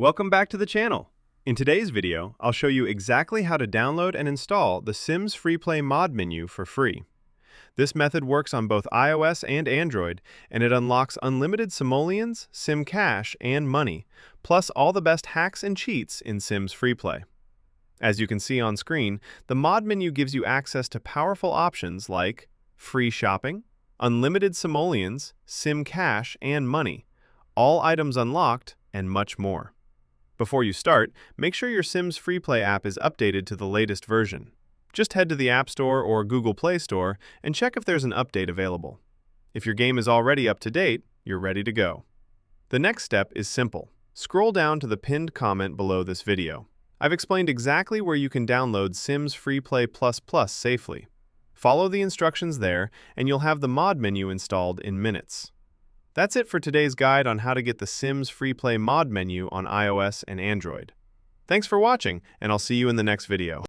Welcome back to the channel. In today's video, I'll show you exactly how to download and install the Sims FreePlay mod menu for free. This method works on both iOS and Android, and it unlocks unlimited simoleons, Sim cash, and money, plus all the best hacks and cheats in Sims FreePlay. As you can see on screen, the mod menu gives you access to powerful options like free shopping, unlimited simoleons, Sim cash, and money, all items unlocked, and much more. Before you start, make sure your Sims FreePlay app is updated to the latest version. Just head to the App Store or Google Play Store and check if there's an update available. If your game is already up to date, you're ready to go. The next step is simple. Scroll down to the pinned comment below this video. I've explained exactly where you can download Sims FreePlay++ safely. Follow the instructions there, and you'll have the mod menu installed in minutes. That's it for today's guide on how to get the Sims FreePlay mod menu on iOS and Android. Thanks for watching, and I'll see you in the next video.